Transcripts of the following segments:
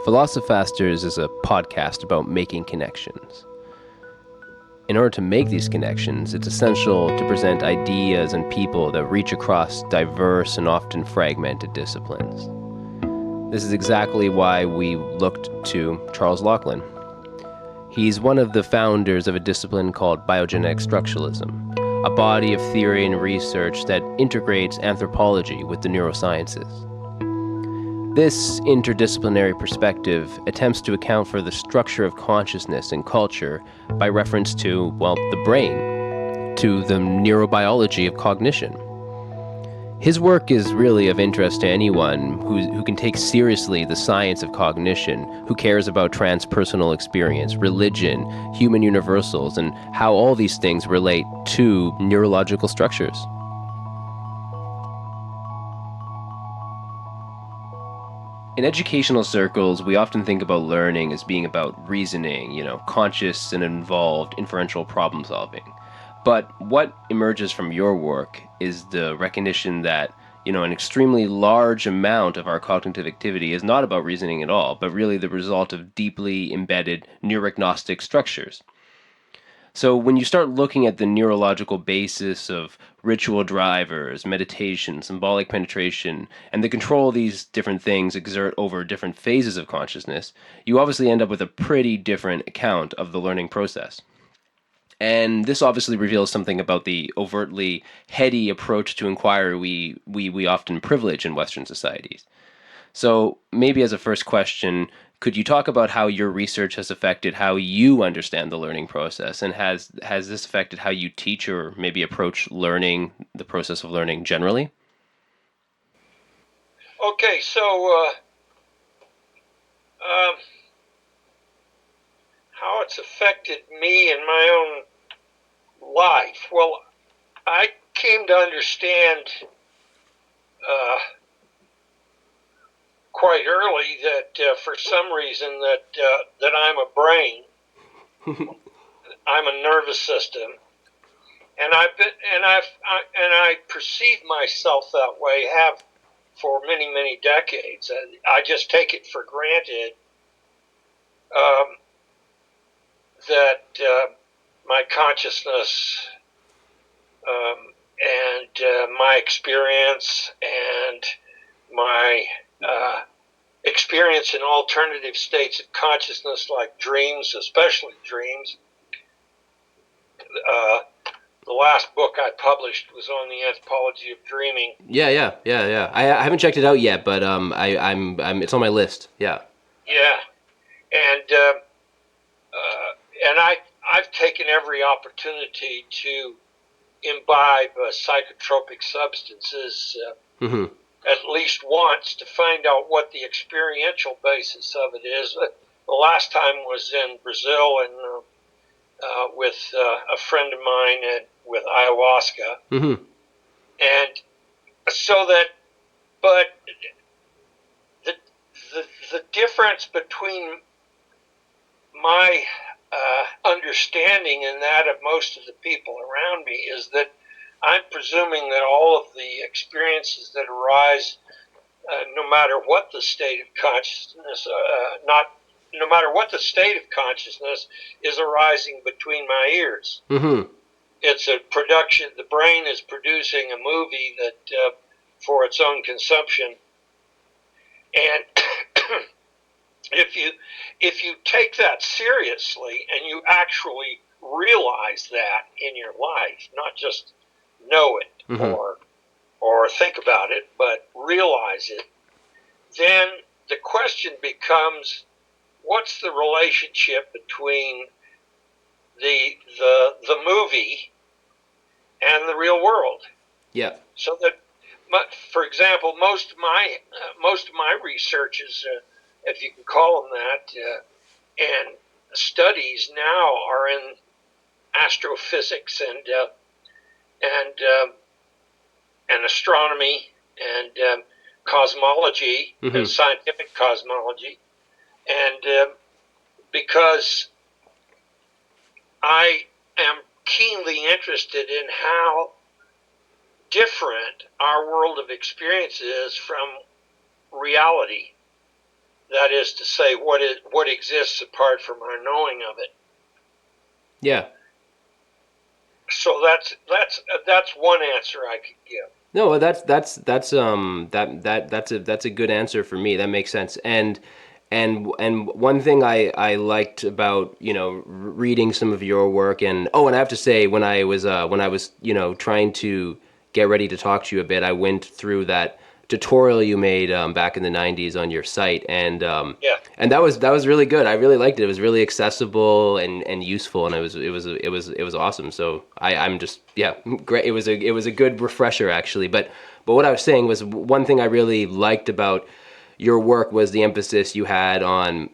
Philosophasters is a podcast about making connections. In order to make these connections, it's essential to present ideas and people that reach across diverse and often fragmented disciplines. This is exactly why we looked to Charles Laughlin. He's one of the founders of a discipline called biogenetic structuralism, a body of theory and research that integrates anthropology with the neurosciences. This interdisciplinary perspective attempts to account for the structure of consciousness and culture by reference to, well, the brain, to the neurobiology of cognition. His work is really of interest to anyone who can take seriously the science of cognition, who cares about transpersonal experience, religion, human universals, and how all these things relate to neurological structures. In educational circles, we often think about learning as being about reasoning, conscious and involved inferential problem solving. But what emerges from your work is the recognition that, an extremely large amount of our cognitive activity is not about reasoning at all, but really the result of deeply embedded neurognostic structures. So when you start looking at the neurological basis of ritual drivers, meditation, symbolic penetration, and the control these different things exert over different phases of consciousness, you obviously end up with a pretty different account of the learning process. And this obviously reveals something about the overtly heady approach to inquiry we often privilege in Western societies. So maybe as a first question, could you talk about how your research has affected how you understand the learning process, and has this affected how you teach or maybe approach learning, the process of learning generally? Okay, so how it's affected me in my own life. Well, I came to understand quite early that for some reason that I'm a brain, I'm a nervous system, and I perceive myself that way. Have for many decades. I just take it for granted that my consciousness and my experience and my experience in alternative states of consciousness, like dreams, especially dreams. The last book I published was on the anthropology of dreaming. Yeah. I haven't checked it out yet, but it's on my list. Yeah. Yeah, and I've taken every opportunity to imbibe psychotropic substances at least once to find out what the experiential basis of it is. The last time was in Brazil and with a friend of mine with ayahuasca, and so that, but the difference between my understanding and that of most of the people around me is that I'm presuming that all of the experiences that arise, no matter what the state of consciousness, no matter what the state of consciousness, is arising between my ears. It's a production. The brain is producing a movie that for its own consumption, and if you take that seriously and you actually realize that in your life, not just know it or think about it, but realize it, then the question becomes, what's the relationship between the movie and the real world? Yeah. So that, for example, most of my research is, if you can call them that, and studies now are in astrophysics and astronomy and cosmology and scientific cosmology, and because I am keenly interested in how different our world of experience is from reality. That is to say, what exists apart from our knowing of it. Yeah. So that's one answer I could give. No, that's a good answer for me. That makes sense. And one thing I liked about, reading some of your work, and I have to say, when I was trying to get ready to talk to you a bit, I went through that tutorial you made back in the '90s on your site, Yeah. and that was really good. I really liked it. It was really accessible and useful, and it was awesome. So I'm just, yeah, great. It was a good refresher, actually. But what I was saying was, one thing I really liked about your work was the emphasis you had on,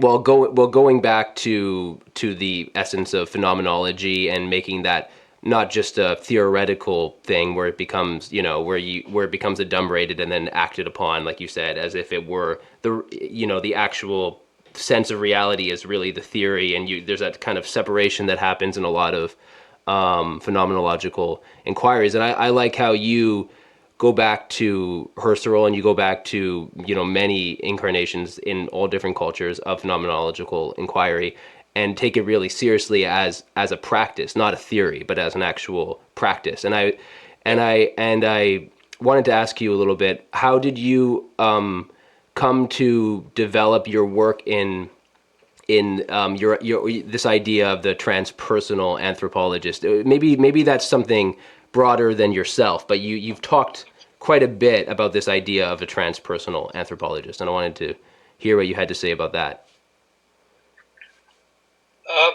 going back to the essence of phenomenology, and making that not just a theoretical thing where it becomes, where it becomes adumbrated and then acted upon, like you said, as if it were the actual sense of reality is really the theory, and there's that kind of separation that happens in a lot of phenomenological inquiries. And I like how you go back to Husserl, and you go back to, many incarnations in all different cultures of phenomenological inquiry, and take it really seriously as a practice, not a theory, but as an actual practice. And I wanted to ask you a little bit, how did you come to develop your work in your this idea of the transpersonal anthropologist? Maybe that's something broader than yourself, but you've talked quite a bit about this idea of a transpersonal anthropologist, and I wanted to hear what you had to say about that. Um,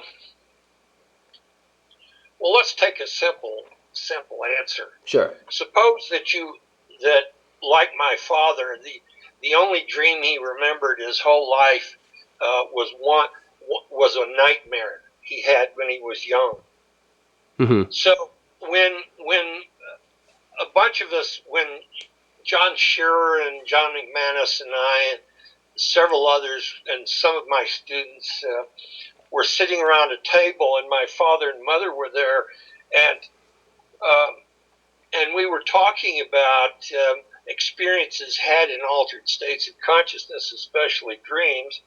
well, let's take a simple answer. Sure. Suppose that like my father, the only dream he remembered his whole life was a nightmare he had when he was young. Mm-hmm. So when a bunch of us, when John Shearer and John McManus and I and several others and some of my students were sitting around a table, and my father and mother were there, and um, and we were talking about experiences had in altered states of consciousness, especially dreams.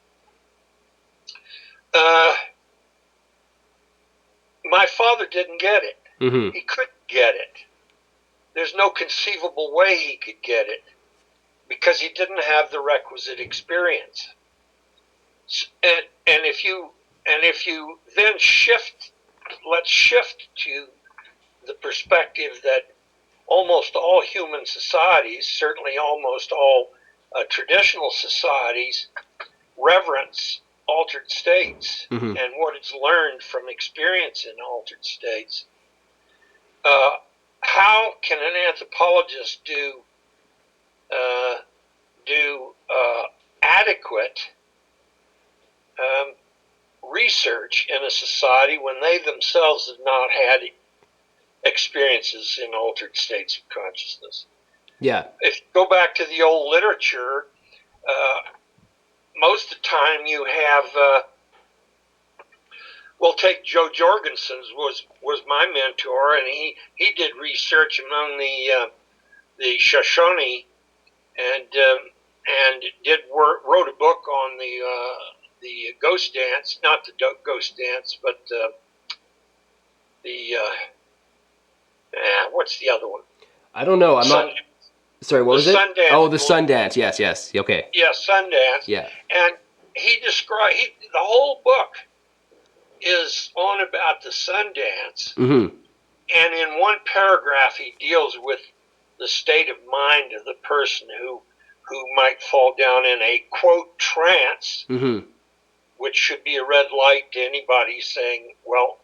Uh, my father didn't get it. Mm-hmm. He couldn't get it. There's no conceivable way he could get it because he didn't have the requisite experience. And if you then let's shift to the perspective that almost all human societies, certainly almost all traditional societies, reverence altered states Mm-hmm. and what is learned from experience in altered states. Uh, how can an anthropologist do adequate research in a society when they themselves have not had experiences in altered states of consciousness? Yeah. If you go back to the old literature, most of the time you have, take Joe Jorgensen's was my mentor, and he did research among the Shoshone, and wrote a book on the ghost dance, not the ghost dance, but the what's the other one? I don't know. I'm Sun, not. Sorry, what the was it? Sundance. Oh, the Sundance. Yes, yes. Okay. Yeah, Sundance. Yeah. And he described the whole book is on about the Sundance, Mm-hmm. and in one paragraph he deals with the state of mind of the person who might fall down in a quote trance, Mm-hmm. which should be a red light to anybody saying, well,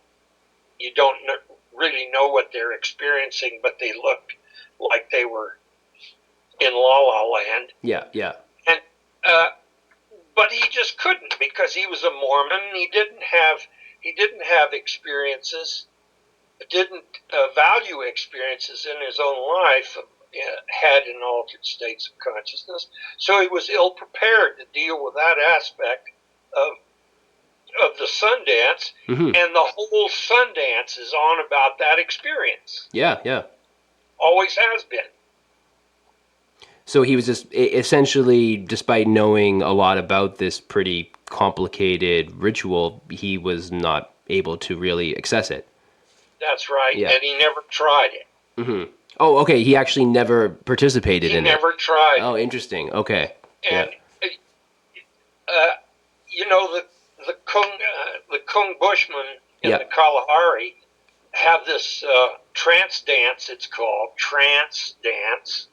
you don't really know what they're experiencing, but they look like they were in La La Land. Yeah. Yeah. And but he just couldn't, because he was a Mormon. He didn't have experiences, didn't value experiences in his own life had in altered states of consciousness. So he was ill prepared to deal with that aspect of the Sundance, Mm-hmm. and the whole Sundance is on about that experience. Yeah. Yeah. Always has been. So he was just essentially, despite knowing a lot about this pretty complicated ritual, he was not able to really access it. That's right, Yeah. and he never tried it. Oh, okay. He actually never participated He in it. never tried Oh, it. interesting. Okay. Yeah. And uh, you know the Kung Bushmen in Yeah. the Kalahari have this trance dance. It's called trance dance,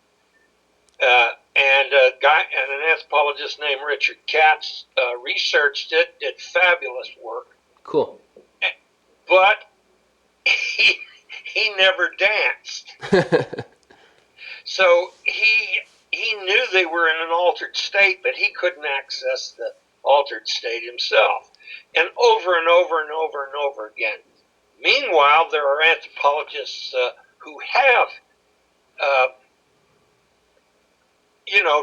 and a guy and an anthropologist named Richard Katz researched it, did fabulous work, Cool. but he he never danced. So he knew they were in an altered state, but he couldn't access the altered state himself. And over and over and over and over again. Meanwhile, there are anthropologists who have, uh,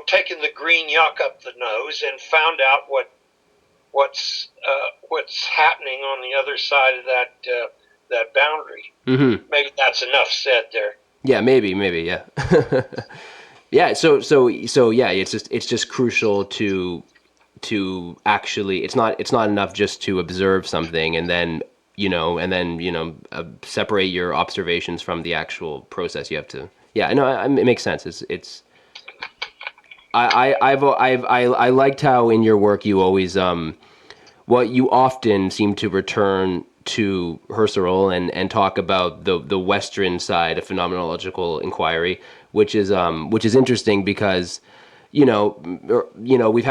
taken the green yuck up the nose and found out what's happening on the other side of that boundary. Mm-hmm. Maybe that's enough said there. Yeah, maybe, yeah. Yeah, so yeah, it's just crucial to actually it's not enough just to observe something and then separate your observations from the actual process. You have to, yeah, I know, it makes sense. It's I liked how in your work you always what you often seem to return to Husserl and talk about the Western side of phenomenological inquiry, which is interesting because we've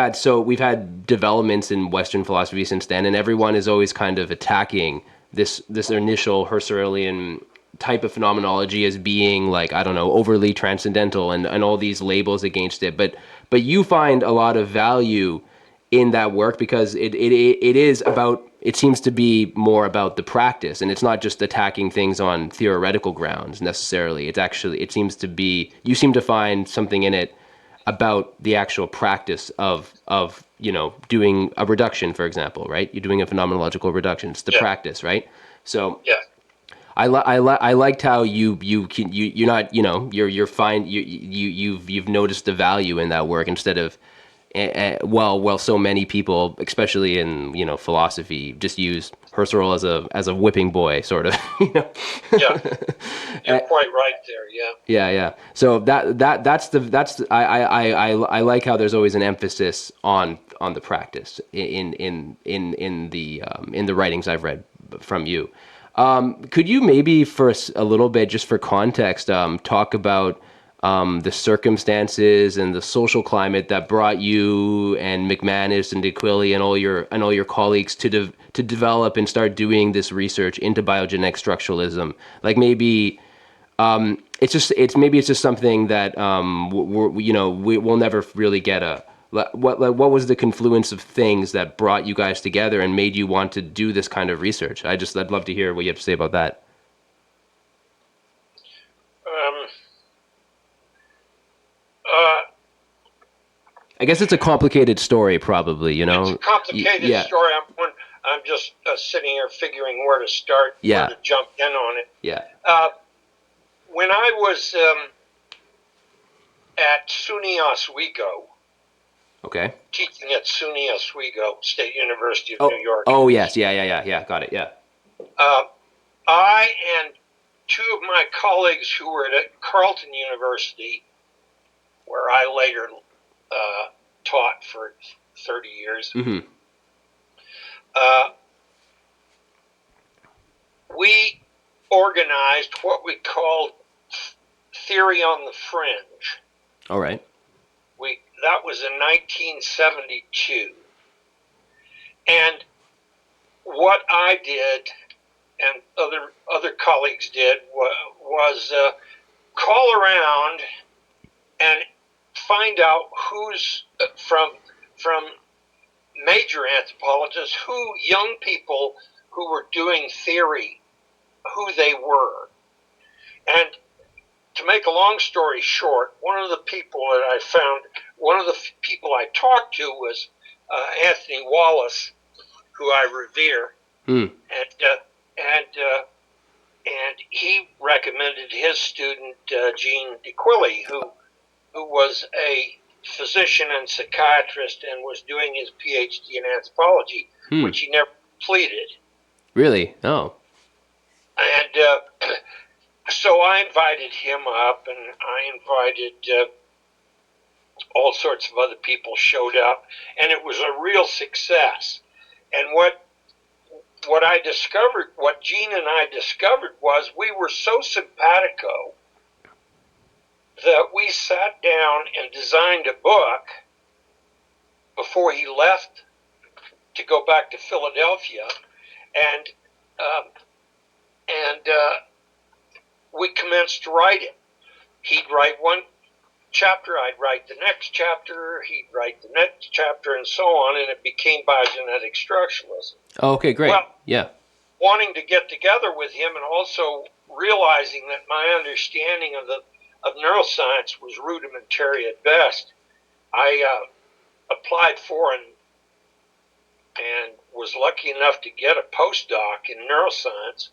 had developments in Western philosophy since then, and everyone is always kind of attacking this initial Husserlian type of phenomenology as being, like, I don't know, overly transcendental and all these labels against it. But you find a lot of value in that work because it is about, it seems to be more about the practice, and it's not just attacking things on theoretical grounds necessarily. It's actually, it seems to be, you seem to find something in it about the actual practice of doing a reduction, for example, right? You're doing a phenomenological reduction. It's the Yeah, practice, right? So yeah. I liked how you're not, you're fine, you've noticed the value in that work instead of, well, so many people, especially in philosophy, just use Husserl as a whipping boy, sort of. Yeah, you're quite right there. Yeah. Yeah. So I like how there's always an emphasis on the practice in the writings I've read from you. Could you maybe for a little bit, just for context, talk about the circumstances and the social climate that brought you and McManus and DeQuilly and all your colleagues to develop and start doing this research into biogenetic structuralism? Like maybe it's just something that we'll never really get a, what was the confluence of things that brought you guys together and made you want to do this kind of research? I'd love to hear what you have to say about that. Um, uh, I guess it's a complicated story, probably. it's a complicated Yeah, story. I'm just sitting here figuring where to start, where yeah, to jump in on it. yeah. When I was at SUNY Oswego, Okay. teaching at SUNY Oswego, State University of New Oh, York, oh yes, yeah. Got it. Yeah. uh, I and two of my colleagues who were at Carleton University, where I later taught for 30 years, Mm-hmm. uh, we organized what we called Theory on the Fringe. All right. That was in 1972. And what I did and other colleagues did was call around and find out who's from major anthropologists, who young people who were doing theory, who they were. And to make a long story short, one of the people I talked to was Anthony Wallace, who I revere, Hmm. and he recommended his student Gene DeQuilly, who who was a physician and psychiatrist and was doing his PhD in anthropology, which he never completed. Really? Oh. And so I invited him up, and I invited all sorts of other people showed up, and it was a real success. And what I discovered, what Gene and I discovered, was we were so simpatico that we sat down and designed a book before he left to go back to Philadelphia, and we commenced to write it. He'd write one chapter, I'd write the next chapter, he'd write the next chapter, and so on, and it became biogenetic structuralism. Oh, okay, great. Well, yeah. Wanting to get together with him, and also realizing that my understanding of neuroscience was rudimentary at best, I applied for and was lucky enough to get a postdoc in neuroscience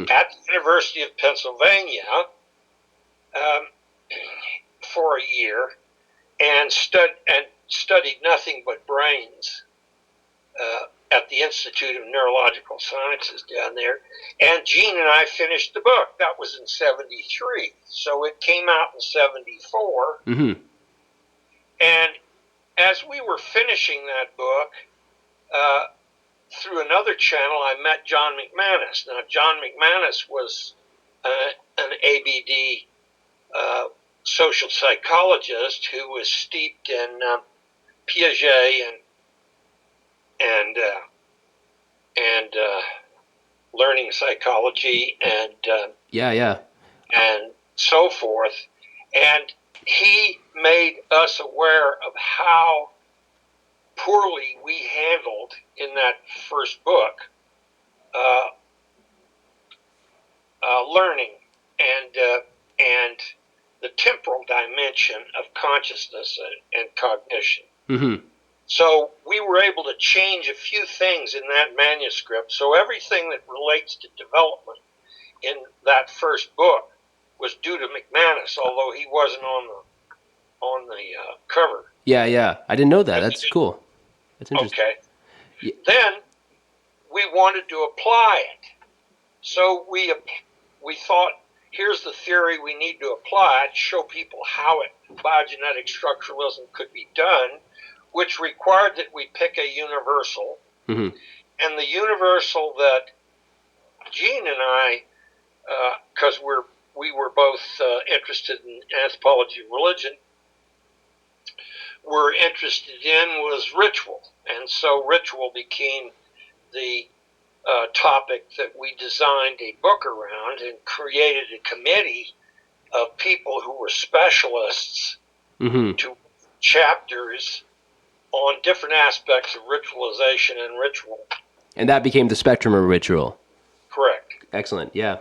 at the University of Pennsylvania for a year, and studied nothing but brains at the Institute of Neurological Sciences down there. And Gene and I finished the book. That was in '73. So it came out in '74. Mm-hmm. And as we were finishing that book, through another channel, I met John McManus. Now, John McManus was an ABD social psychologist who was steeped in Piaget and learning psychology and and so forth. And he made us aware of how poorly we handled in that first book learning and the temporal dimension of consciousness and cognition. Mm-hmm. So we were able to change a few things in that manuscript. So everything that relates to development in that first book was due to McManus, although he wasn't on the cover. Yeah. I didn't know that. That's cool. That's interesting. Okay. Yeah. Then we wanted to apply it. So we thought, here's the theory we need to apply it, show people how biogenetic structuralism could be done, which required that we pick a universal. Mm-hmm. And the universal that Gene and I, because we were both interested in anthropology and religion, were interested in was ritual. And so ritual became the topic that we designed a book around and created a committee of people who were specialists to chapters on different aspects of ritualization and ritual. And that became the spectrum of ritual. Correct. Excellent. Yeah.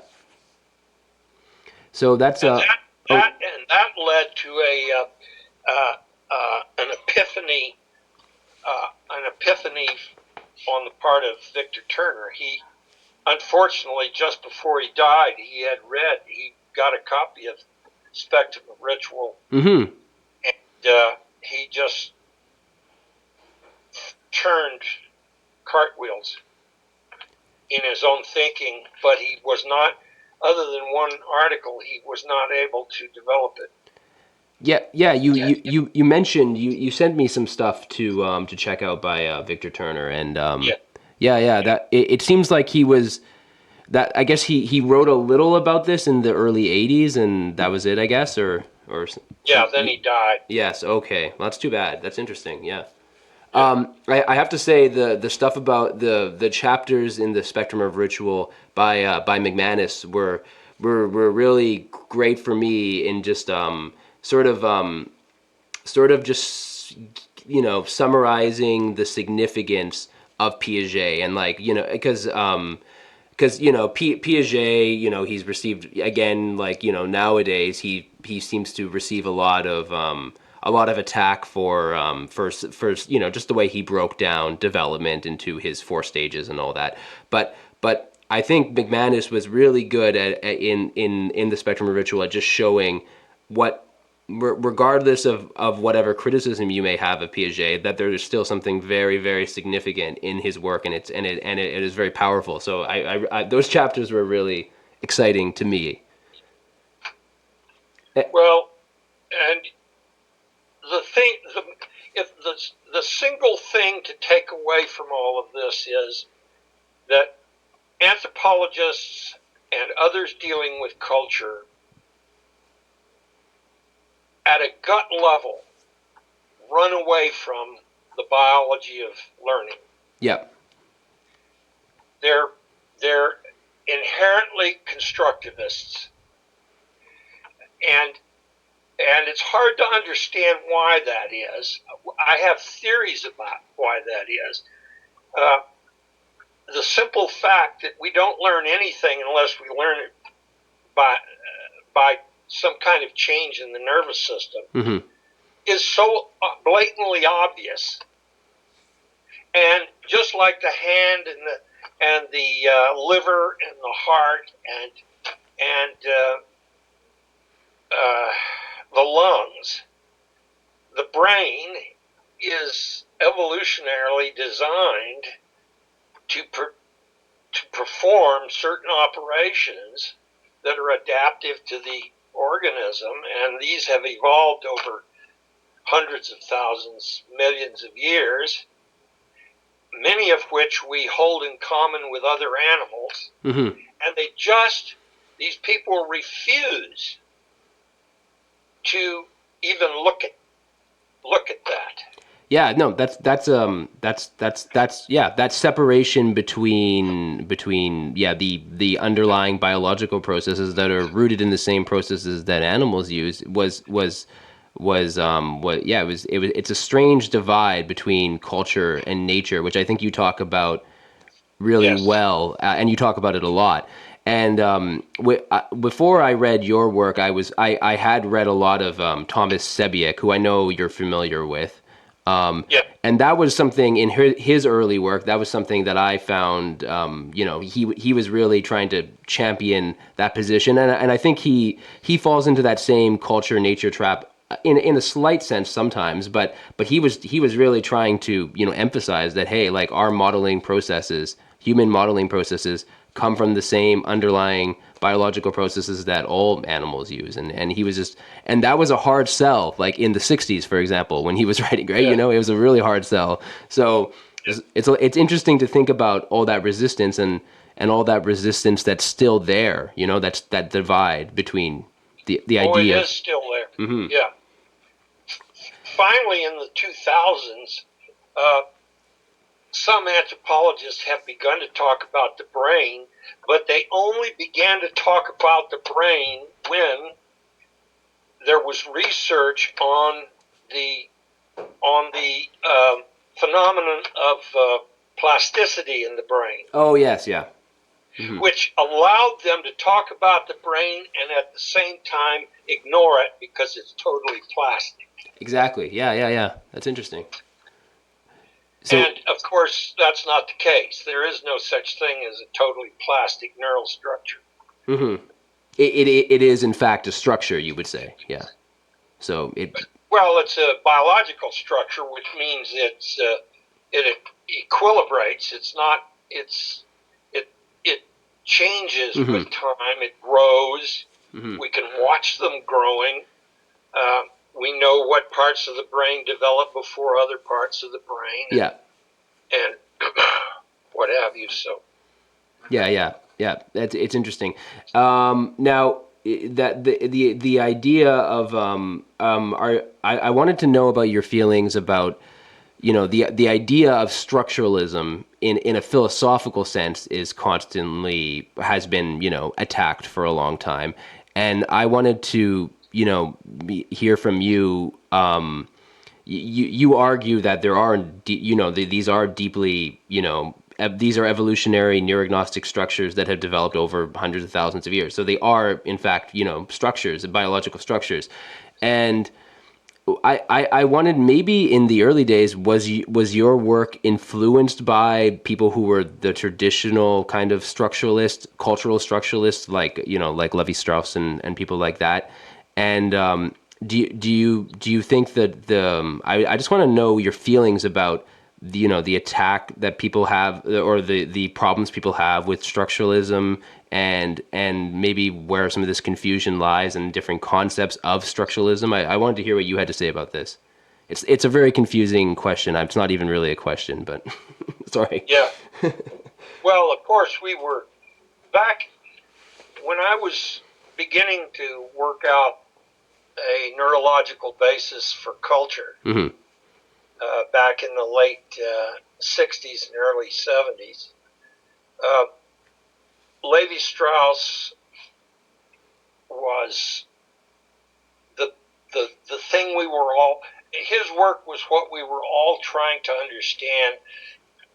So that's and that led to an epiphany on the part of Victor Turner. He, unfortunately, just before he died, he got a copy of Spectrum of Ritual, and he just turned cartwheels in his own thinking, but he was not, other than one article, he was not able to develop it. Yeah. You mentioned you sent me some stuff to check out by Victor Turner, and that it seems like he was that. I guess he wrote a little about this in the early '80s, and that was it. I guess or then he died. Yes. Okay. Well, that's too bad. That's interesting. Yeah. I have to say the stuff about the chapters in the Spectrum of Ritual by McManus were really great for me in just sort of just summarizing the significance of Piaget, and because Piaget, he's received, again, nowadays he seems to receive a lot of attack for just the way he broke down development into his 4 stages and all that. But I think McManus was really good at in the Spectrum of Ritual at just showing what regardless of whatever criticism you may have of Piaget, that there is still something very, very significant in his work, and it is very powerful. So those chapters were really exciting to me. Well, and the thing, if the single thing to take away from all of this is that anthropologists and others dealing with culture at a gut level run away from the biology of learning. Yep. They're inherently constructivists, and it's hard to understand why that is. I have theories about why that is. The simple fact that we don't learn anything unless we learn it by some kind of change in the nervous system Mm-hmm. is so blatantly obvious. And just like the hand and the liver and the heart and the lungs, the brain is evolutionarily designed to perform certain operations that are adaptive to the organism, and these have evolved over hundreds of thousands, millions of years, many of which we hold in common with other animals, Mm-hmm. and these people refuse to even look at that. Yeah, no, that's that separation between the underlying biological processes that are rooted in the same processes that animals use it's a strange divide between culture and nature, which I think you talk about really Yes. well, and you talk about it a lot. And before I read your work, I had read a lot of Thomas Sebiek, who I know you're familiar with. Yeah. And that was something in his early work. That was something that I found, he was really trying to champion that position, and I think he falls into that same culture nature trap in a slight sense sometimes. But he was really trying to emphasize that, hey, like, our modeling processes, human modeling processes, come from the same underlying biological processes that all animals use, and he was just, and that was a hard sell, like in the 60s, for example, when he was writing, right? Yeah. It was a really hard sell. So it's interesting to think about all that resistance and all that resistance that's still there, that's that divide between the Oh, it idea is still there. of. Hmm. Yeah. Finally, in the 2000s, some anthropologists have begun to talk about the brain, but they only began to talk about the brain when there was research on the phenomenon of plasticity in the brain, Oh yes, yeah. Hmm. which allowed them to talk about the brain and at the same time ignore it because it's totally plastic. Exactly. Yeah. That's interesting. So. And of course, that's not the case. There is no such thing as a totally plastic neural structure. Hmm. It is in fact a structure, you would say, yeah. So it. Well, it's a biological structure, which means it equilibrates. It's not. It changes Hmm. with time. It grows. Hmm. We can watch them growing. We know what parts of the brain develop before other parts of the brain, Yeah. and what have you. So. Yeah. It's interesting. Now that the idea of I wanted to know about your feelings about the idea of structuralism in a philosophical sense is constantly has been attacked for a long time, and I wanted to hear from you. You argue that there are these are deeply these are evolutionary neurognostic structures that have developed over hundreds of thousands of years. So they are in fact structures, biological structures, and I wanted, maybe in the early days, was your work influenced by people who were the traditional kind of structuralist, cultural structuralists, like like Levi Strauss and people like that, and Do you think that I just want to know your feelings about the attack that people have, or the problems people have with structuralism, and maybe where some of this confusion lies and different concepts of structuralism. I wanted to hear what you had to say about this. It's a very confusing question. It's not even really a question, but sorry. Yeah. Well, of course, we were back when I was beginning to work out a neurological basis for culture, Mm-hmm. back in the late 60s and early 70s. Uh, Levi Strauss was the thing we were all, his work was what we were all trying to understand.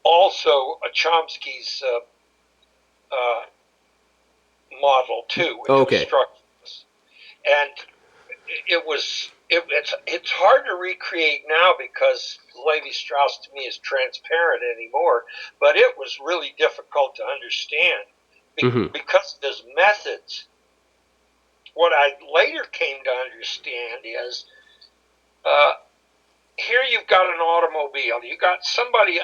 Also, Chomsky's model, too, which was Okay. structuralist. And it's hard to recreate now because Levi Strauss to me is transparent anymore, but it was really difficult to understand Mm-hmm. because of his methods. What I later came to understand is, here you've got an automobile. You've got somebody, a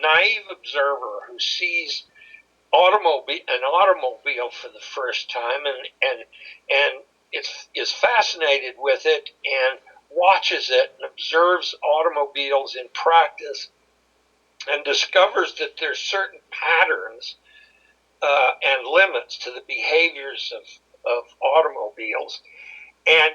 naive observer who sees an automobile for the first time, and is fascinated with it and watches it and observes automobiles in practice and discovers that there's certain patterns and limits to the behaviors of automobiles, and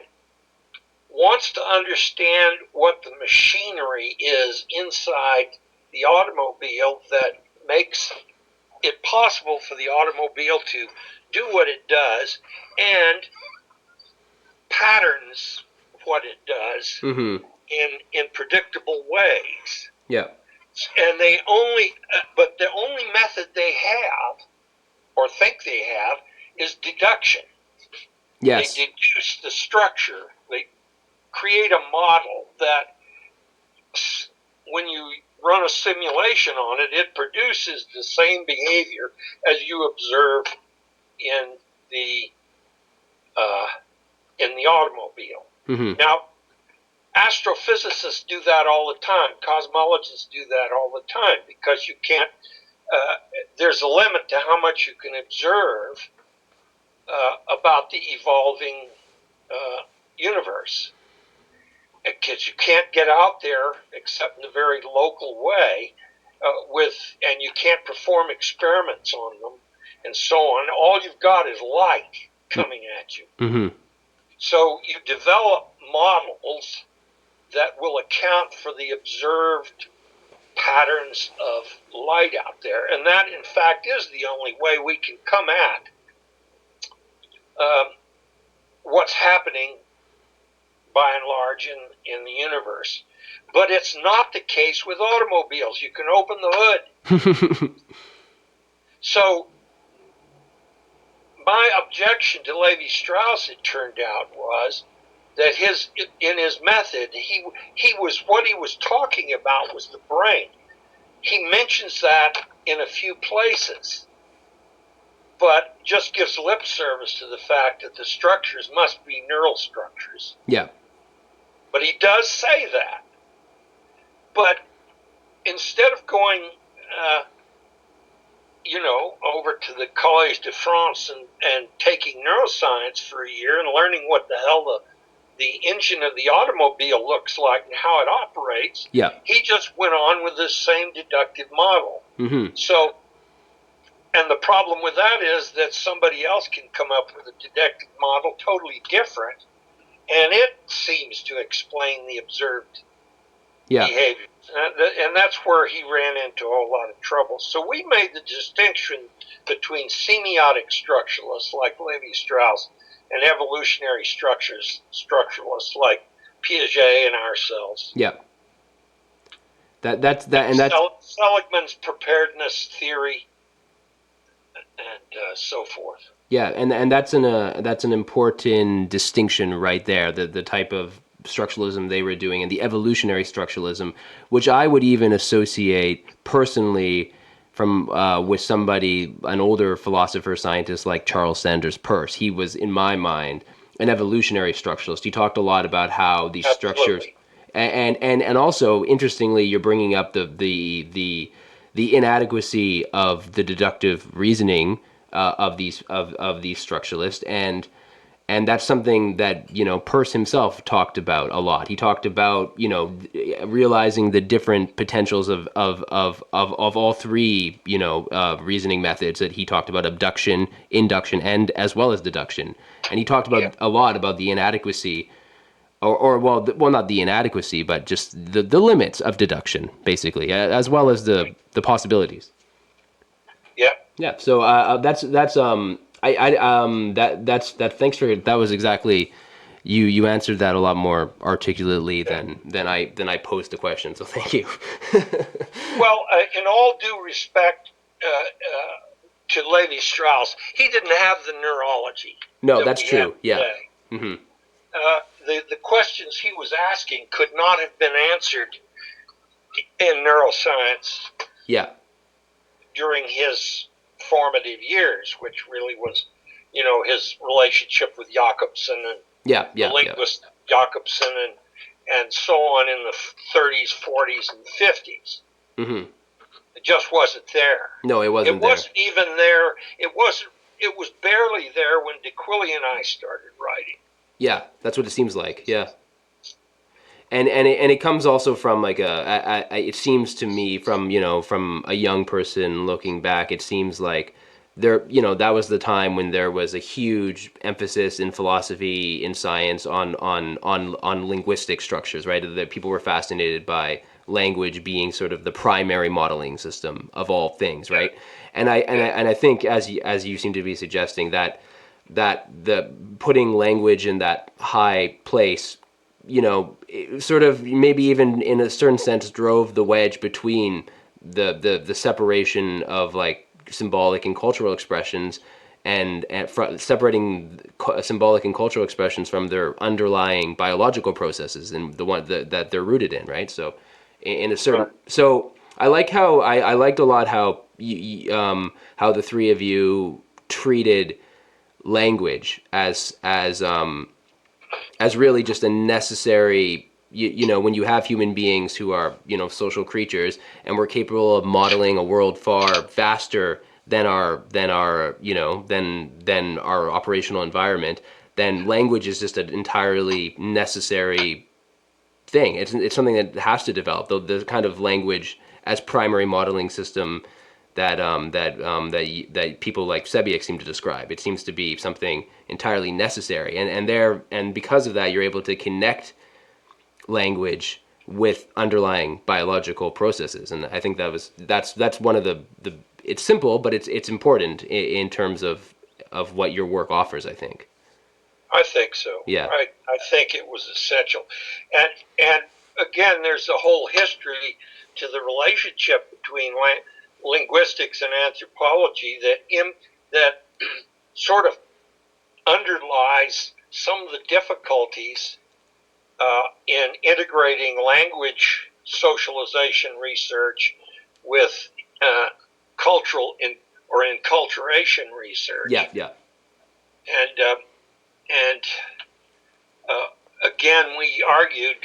wants to understand what the machinery is inside the automobile that makes it possible for the automobile to do what it does, and patterns what it does Mm-hmm. in predictable ways. Yeah. And but the only method they have, or think they have, is deduction. They Yes. deduce the structure. They create a model that, when you run a simulation on it, it produces the same behavior as you observe in the uh, automobile. Mm-hmm. Now, astrophysicists do that all the time. Cosmologists do that all the time because you can't. There's a limit to how much you can observe about the evolving universe, because you can't get out there except in a very local way, and you can't perform experiments on them and so on. All you've got is light coming at you. Mm-hmm. So you develop models that will account for the observed patterns of light out there, and that in fact is the only way we can come at what's happening by and large in the universe. But it's not the case with automobiles. You can open the hood. So my objection to Levi Strauss, it turned out, was that in his method, he was talking about was the brain. He mentions that in a few places, but just gives lip service to the fact that the structures must be neural structures. Yeah. But he does say that. But instead of going, over to the Collège de France and taking neuroscience for a year and learning what the hell the engine of the automobile looks like and how it operates, Yeah. he just went on with this same deductive model. Mm-hmm. So, and the problem with that is that somebody else can come up with a deductive model totally different, and it seems to explain the observed behavior. And that's where he ran into a whole lot of trouble. So we made the distinction between semiotic structuralists like Levi Strauss and evolutionary structuralists like Piaget and ourselves. Yeah. That's Seligman's preparedness theory and so forth. Yeah, and that's an important distinction right there. The type of structuralism they were doing and the evolutionary structuralism, which I would even associate personally from with somebody, an older philosopher scientist like Charles Sanders Peirce. He was, in my mind, an evolutionary structuralist. He talked a lot about how these structures, Absolutely. and also interestingly, you're bringing up the inadequacy of the deductive reasoning of these structuralists, and that's something that Peirce himself talked about a lot. He talked about realizing the different potentials of all three reasoning methods that he talked about: abduction, induction, and as well as deduction. And he talked Yeah. about a lot about the inadequacy, or well, not the inadequacy, but just the limits of deduction, basically, as well as the possibilities. Yeah. Yeah. So that's that. Thanks for that. Was exactly you answered that a lot more articulately Yeah. than I posed the question. So thank you. Well, in all due respect to Levi Strauss, he didn't have the neurology No, that that's we have true. Yeah. today. Hmm. The questions he was asking could not have been answered in neuroscience Yeah. during his formative years, which really was, his relationship with Jakobson and Yeah. the Yeah. Yeah. linguist Jakobson and so on in the 30s, 40s, and 50s. Hmm. It just wasn't there. No, it It wasn't there. wasn't even there. It wasn't. It was barely there when de Quilly and I started writing. Yeah, that's what it seems like. Yeah. And it comes also from like it seems to me from from a young person looking back, it seems like that was the time when there was a huge emphasis in philosophy, in science, on linguistic structures, right? That people were fascinated by language being sort of the primary modeling system of all things, Yeah, right? yeah, And I think, as you seem to be suggesting, that the putting language in that high place, it sort of maybe even in a certain sense drove the wedge between the separation of like symbolic and cultural expressions, and separating symbolic and cultural expressions from their underlying biological processes and the one that they're rooted in, right? So in a certain right. so I like how I liked a lot how how the three of you treated language as really just a necessary, when you have human beings who are social creatures, and we're capable of modeling a world far faster than our operational environment, then language is just an entirely necessary thing. It's something that has to develop. The kind of language as primary modeling system that people like Sebiek seem to describe. It seems to be something entirely necessary, and because of that, you're able to connect language with underlying biological processes. And I think that's one of the it's simple, but it's important in terms of what your work offers, I think. I think so. Yeah. I think it was essential, and again, there's a whole history to the relationship between linguistics and anthropology that sort of underlies some of the difficulties in integrating language socialization research with cultural or enculturation Yeah. research. Yeah. And again, we argued,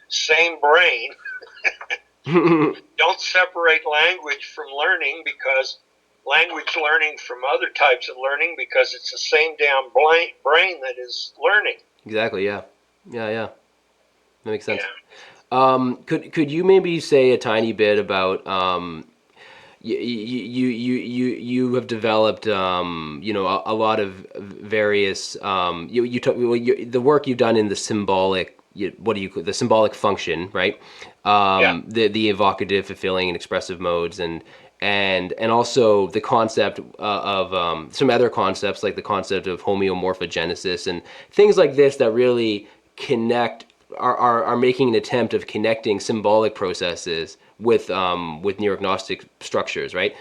same brain. Don't separate language from learning, because language learning from other types of learning, because it's the same damn brain that is learning. Exactly. Yeah. Yeah. Yeah. That makes sense. Yeah. Could you maybe say a tiny bit about you have developed a lot of various the work you've done in the symbolic, what do you call the symbolic function, right? Yeah. The evocative, fulfilling, and expressive modes, and also the concept of some other concepts like the concept of homeomorphogenesis and things like this that really connect are making an attempt of connecting symbolic processes with neurognostic structures, right?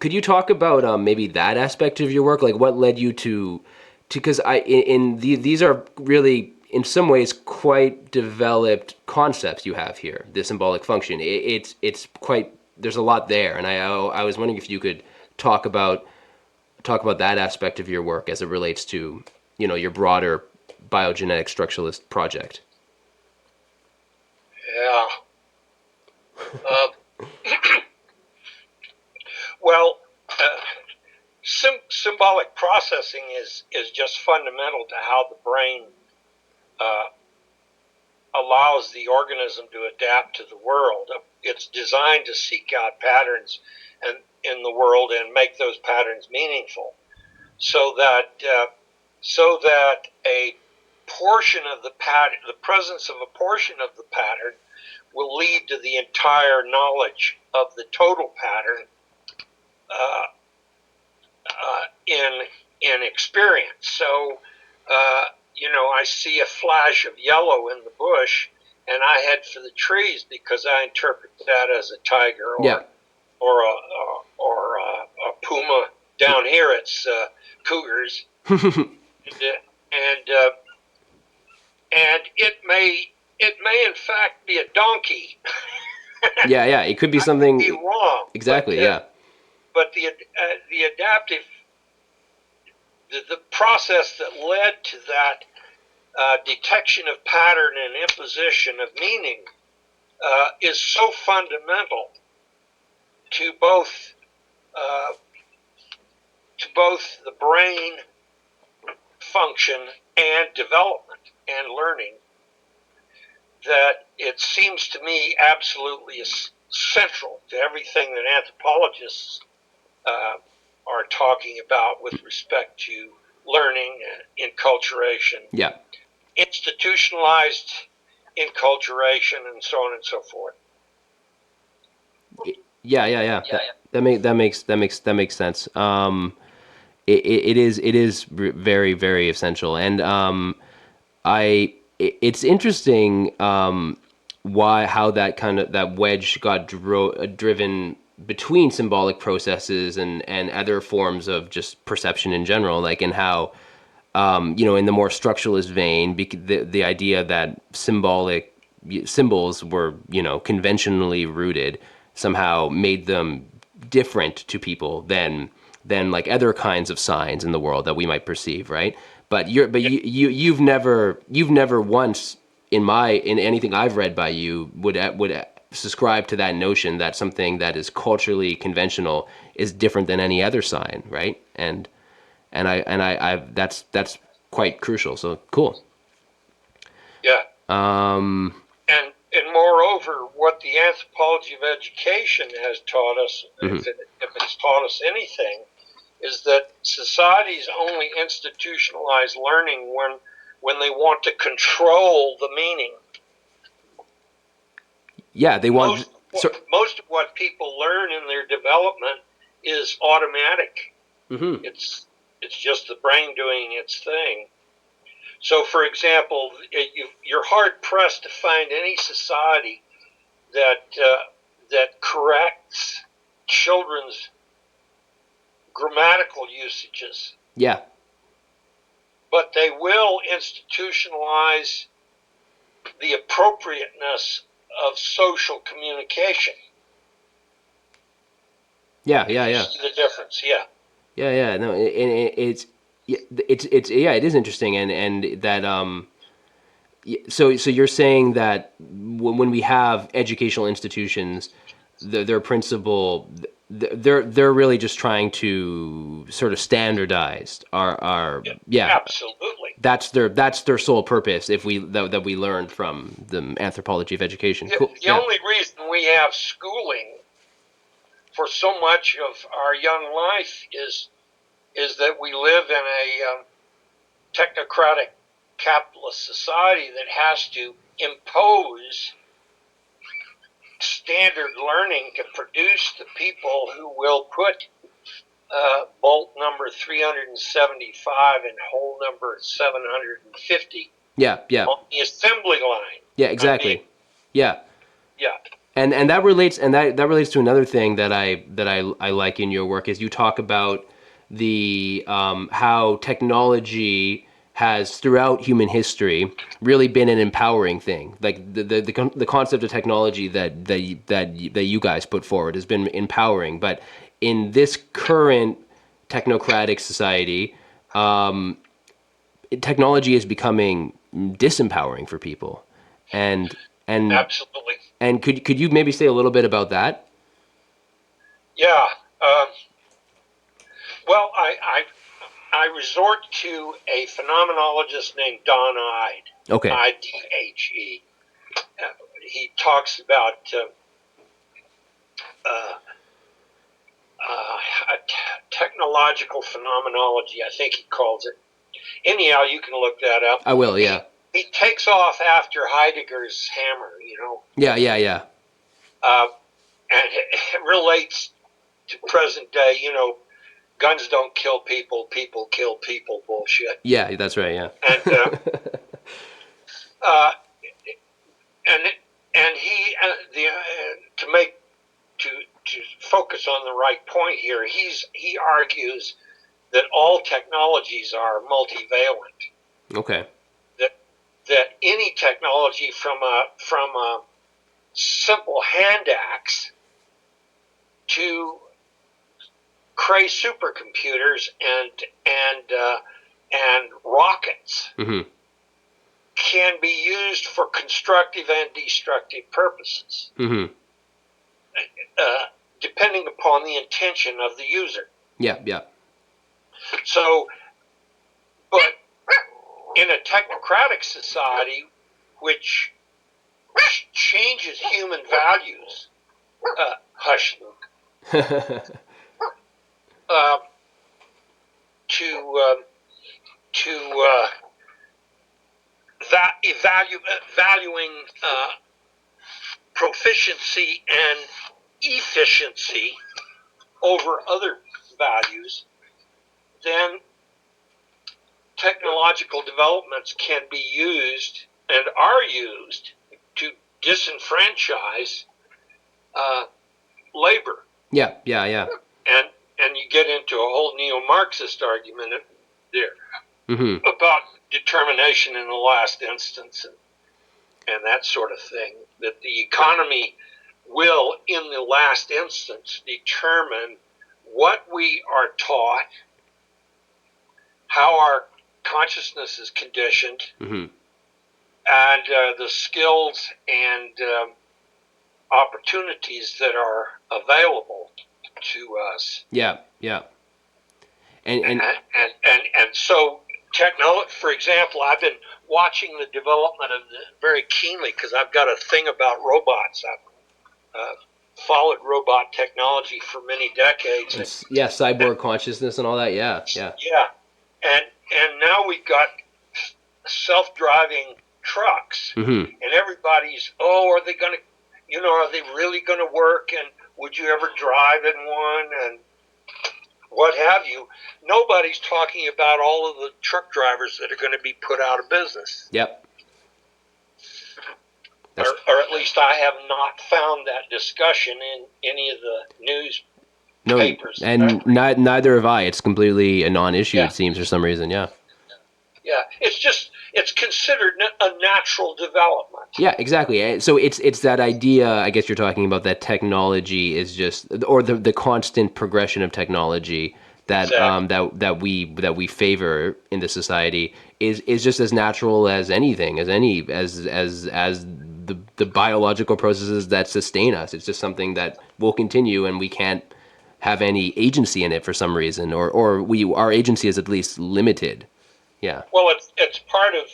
Could you talk about maybe that aspect of your work, like what led you to because these are really in some ways quite developed concepts you have here. The symbolic function, it's quite, there's a lot there, and I was wondering if you could talk about that aspect of your work as it relates to your broader biogenetic structuralist project? Yeah. Uh, well, symbolic processing is just fundamental to how the brain uh, allows the organism to adapt to the world. It's designed to seek out patterns and in the world and make those patterns meaningful, so that a portion of the pattern, the presence of a portion of the pattern, will lead to the entire knowledge of the total pattern uh, in experience. So, I see a flash of yellow in the bush, and I head for the trees because I interpret that as a tiger Yeah. or a puma. Down here, it's cougars, and it may in fact be a donkey. Yeah. It could be I could be something. wrong, Exactly. Yeah. but the adaptive the process that led to that detection of pattern and imposition of meaning is so fundamental to both uh, the brain function and development and learning that it seems to me absolutely central to everything that anthropologists are talking about with respect to learning and enculturation, Yeah. institutionalized enculturation, and so on and so forth. Yeah. That makes sense. It is very, very essential, and it's interesting why how that kind of that wedge got driven between symbolic processes and other forms of just perception in general, like in how in the more structuralist vein, the idea that symbols were conventionally rooted somehow made them different to people than like other kinds of signs in the world that we might perceive, right? You've never once in anything I've read by you would subscribe to that notion that something that is culturally conventional is different than any other sign, right? And I that's quite crucial. So cool. Yeah. Um, And moreover, what the anthropology of education has taught us, mhm. if it's taught us anything, is that societies only institutionalize learning when they want to control the meaning. Yeah, they want. So, Most of what people learn in their development is automatic. mhm. It's just the brain doing its thing. So, for example, you're hard pressed to find any society that corrects children's grammatical usages, Yeah, but they will institutionalize the appropriateness of social communication. You yeah. see the difference? Yeah. Yeah. No, it is interesting, and that so you're saying that when we have educational institutions, their principle, they're really just trying to sort of standardize our Yeah, yeah. absolutely. That's their sole purpose. If that we learned from the anthropology of education. Cool. The Yeah. only reason we have schooling for so much of our young life is that we live in a technocratic capitalist society that has to impose standard learning to produce the people who will put bolt number 375 and hole number 750 Yeah. on the assembly line. Yeah. I mean, Exactly. Yeah. yeah, And that relates to another thing that I like in your work is you talk about the how technology has throughout human history really been an empowering thing. Like the concept of technology that you guys put forward has been empowering, but in this current technocratic society, technology is becoming disempowering for people, and and Absolutely. and could you maybe say a little bit about that? Yeah. Um, well, I resort to a phenomenologist named Don Ide, Okay. Idhe. He talks about uh, technological phenomenology, I think he calls it. Anyhow, you can look that up. I will. Yeah. He takes off after Heidegger's hammer, Yeah. Yeah. Yeah. uh, and it relates to present day, guns don't kill people, people kill people bullshit. Yeah. That's right. Yeah. And uh, and and he to make to focus on the right point here, he argues that all technologies are multivalent. Okay. That any technology from a simple hand axe to cray supercomputers and rockets Hmm. can be used for constructive and destructive purposes, Hmm. uh, depending upon the intention of the user. Yeah. Yeah. So, but in a technocratic society, which changes human values, hush, Luke, uh, to valuing proficiency and efficiency over other values, then technological developments can be used and are used to disenfranchise labor, Yeah. Yeah. Yeah. and you get into a whole neo-Marxist argument there Hmm. about determination in the last instance, and that sort of thing. That the economy will, in the last instance, determine what we are taught, how our consciousness is conditioned, Hmm. and the skills and opportunities that are available to us. Yeah. Yeah. And So for example, I've been watching the development of very keenly because I've got a thing about robots. I've followed robot technology for many decades, and yeah, cyborg consciousness and all that. Yeah. Yeah. yeah, and now we've got self-driving trucks, Hmm. and everybody's, are they going to, are they really going to work, and would you ever drive in one, and what have you. Nobody's talking about all of the truck drivers that are going to be put out of business, Yep. That's or at least I have not found that discussion in any of the no, newspapers that I and read. neither have I. It's completely a non-issue. Yeah, It seems for some reason. Yeah. yeah, it's considered a natural development. Yeah, exactly. So it's that idea, I guess you're talking about, that technology is just, or the constant progression of technology that Exactly. that we favor in the society is just as natural as anything, as the biological processes that sustain us. It's just something that will continue, and we can't have any agency in it for some reason, or our agency is at least limited. Yeah. Well, it's part of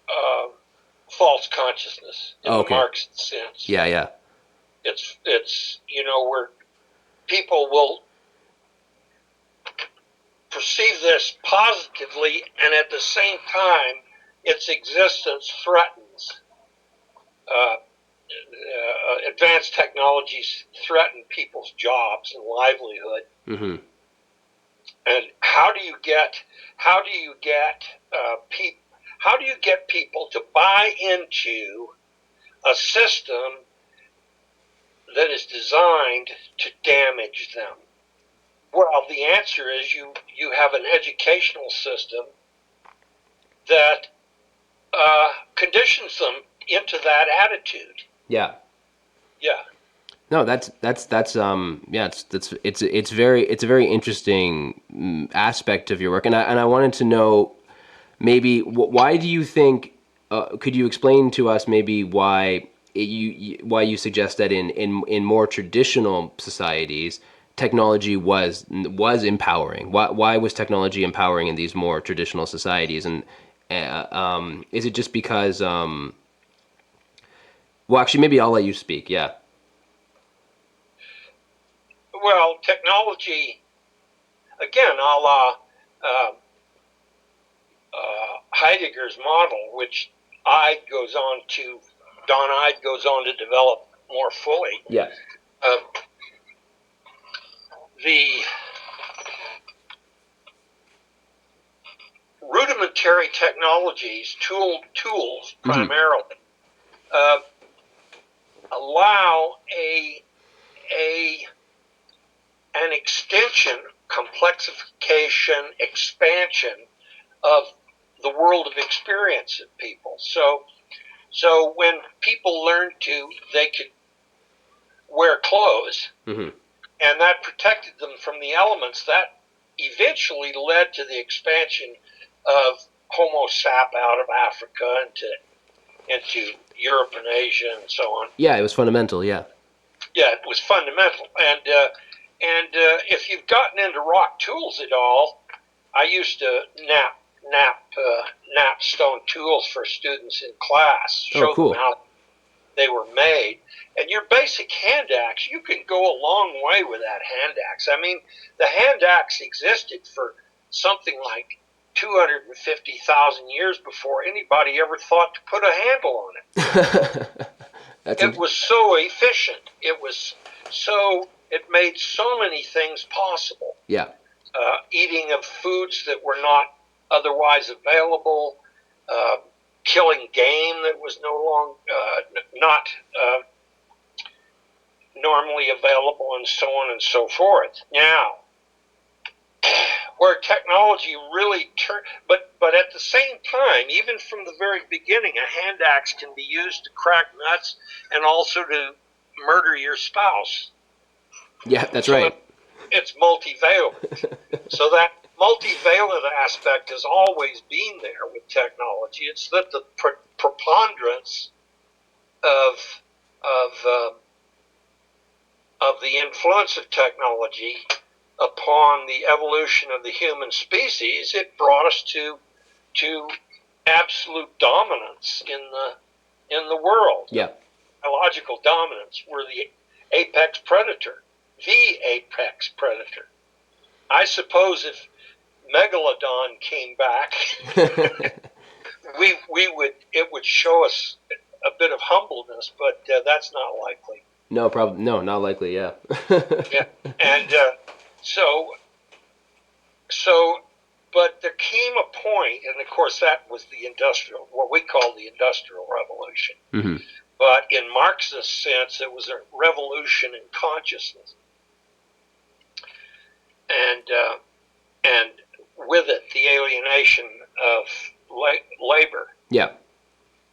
uh, false consciousness in the Okay. Marxist sense. Yeah. Yeah. It's where people will perceive this positively, and at the same time, its existence threatens. Advanced technologies threaten people's jobs and livelihood. Hmm. And how do you get how do you get people to buy into a system that is designed to damage them? Well, the answer is you have an educational system that conditions them into that attitude. Yeah. Yeah. No, that's yeah, it's a very interesting aspect of your work, and I wanted to know maybe why do you think could you explain to us maybe why why you suggest that in more traditional societies technology was empowering? Why was technology empowering in these more traditional societies? And is it just because well, actually, maybe I'll let you speak. Yeah. Well, technology, again, a la Heidegger's model, which Don Ide goes on to develop more fully. Yeah. Uh, the rudimentary technologies, tools Hmm. primarily, uh, allow a an extension, complexification, expansion of the world of experience of people. So when people learned they could wear clothes, Hmm. and that protected them from the elements. That eventually led to the expansion of Homo sap out of Africa into Europe and Asia and so on. Yeah, it was fundamental. Yeah. Yeah, it was fundamental. If you've gotten into rock tools at all, I used to nap stone tools for students in class, Oh, show them cool. how they were made. And your basic hand axe, you can go a long way with that hand axe. I mean, the hand axe existed for something like 250,000 years before anybody ever thought to put a handle on it. That's It was so efficient. It made so many things possible. yeah. Eating of foods that were not otherwise available, uh, killing game that was not normally available, and so on and so forth. Now, where technology really turned, but at the same time, even from the very beginning, a hand axe can be used to crack nuts and also to murder your spouse. Yeah, that's So right. it's multivalent. So that multivalent aspect has always been there with technology. It's that the preponderance of of uh, of the influence of technology upon the evolution of the human species, it brought us to absolute dominance in the world. Yeah. Biological dominance. We're the apex predator, the apex predator. I suppose if Megalodon came back, we would it would show us a bit of humbleness, but that's not likely. No problem. No, not likely. Yeah. Yeah, and so so, but there came a point, and of course that was what we call the industrial revolution. Hmm. But in Marxist sense, it was a revolution in consciousness, and and with it the alienation of labor Yeah.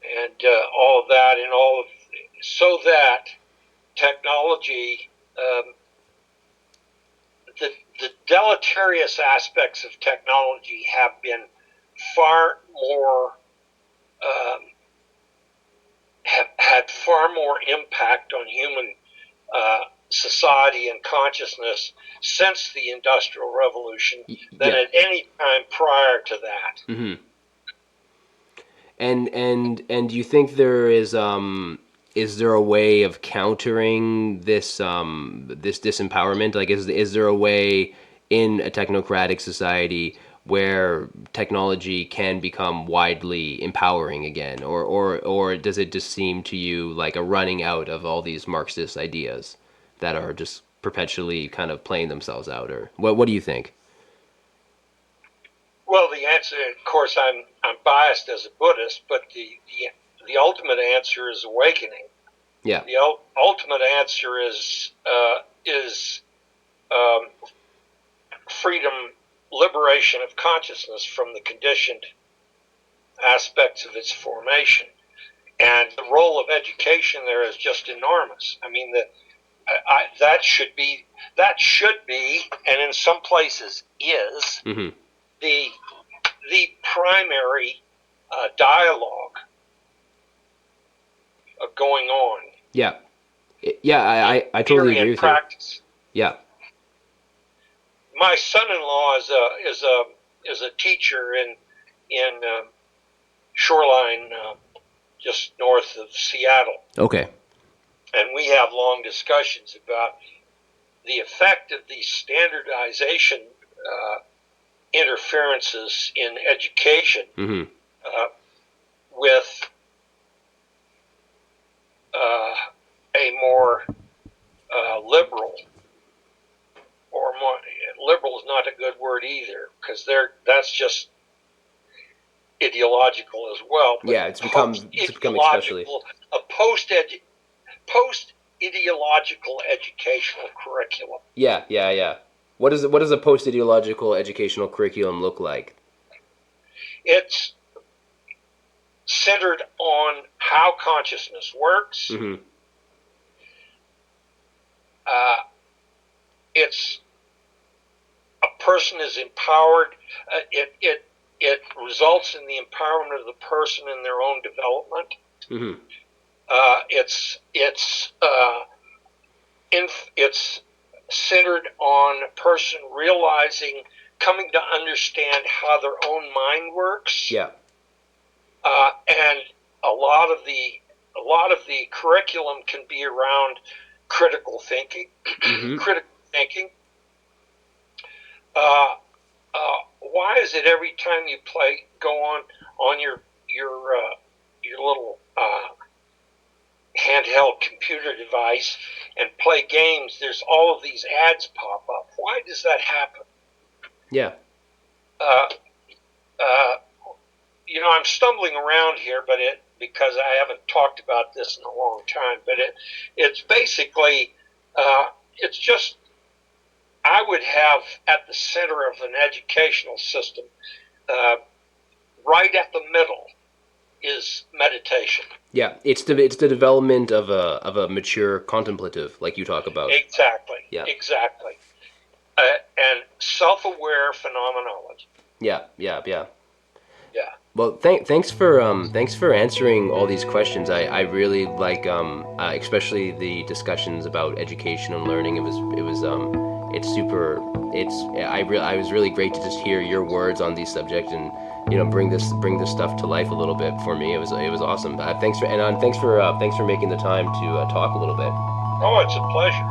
and all of that, and so that technology, um, the deleterious aspects of technology have been far more um, have had far more impact on human society and consciousness since the Industrial Revolution than Yeah. at any time prior to that. Hmm. And do you think there is there a way of countering this this disempowerment? Like, is there a way in a technocratic society where technology can become widely empowering again, or does it just seem to you like a running out of all these Marxist ideas that are just perpetually kind of playing themselves out? Or what do you think? Well, the answer, of course, I'm biased as a Buddhist, but the ultimate answer is awakening. Yeah. The ultimate answer is um, freedom, liberation of consciousness from the conditioned aspects of its formation. And the role of education there is just enormous. I mean, that should be, and in some places is Mm-hmm. the primary dialogue going on. Yeah. I totally Theory agree and with you. practice. Yeah. My son-in-law is a teacher in Shoreline, just north of Seattle, Okay. and we have long discussions about the effect of these standardization interferences in education Mm-hmm. with a more liberal, or more liberal is not a good word either, because that's just ideological as well. But Yeah, it's becoming especially. a post ideological educational curriculum. Yeah. What does a post ideological educational curriculum look like? It's centered on how consciousness works. Mm-hmm. It's a person is empowered. It results in the empowerment of the person in their own development. Mm-hmm. It's centered on a person coming to understand how their own mind works. Yeah. And a lot of the curriculum can be around critical thinking. Mm-hmm. Critical thinking. Why is it every time you go on your little handheld computer device and play games, there's all of these ads pop up? Why does that happen? Yeah. I'm stumbling around here, because I haven't talked about this in a long time. But it's basically it's just, I would have at the center of an educational system, right at the middle, is meditation. Yeah. It's the development of a mature contemplative, like you talk about. Exactly. Yeah. Exactly. And self-aware phenomenology. Yeah. Yeah. Well, thanks for answering all these questions. I really like especially the discussions about education and learning. It was super. I was really great to just hear your words on these subjects and bring this stuff to life a little bit for me. It was awesome. Thanks for making the time to talk a little bit. Oh, it's a pleasure.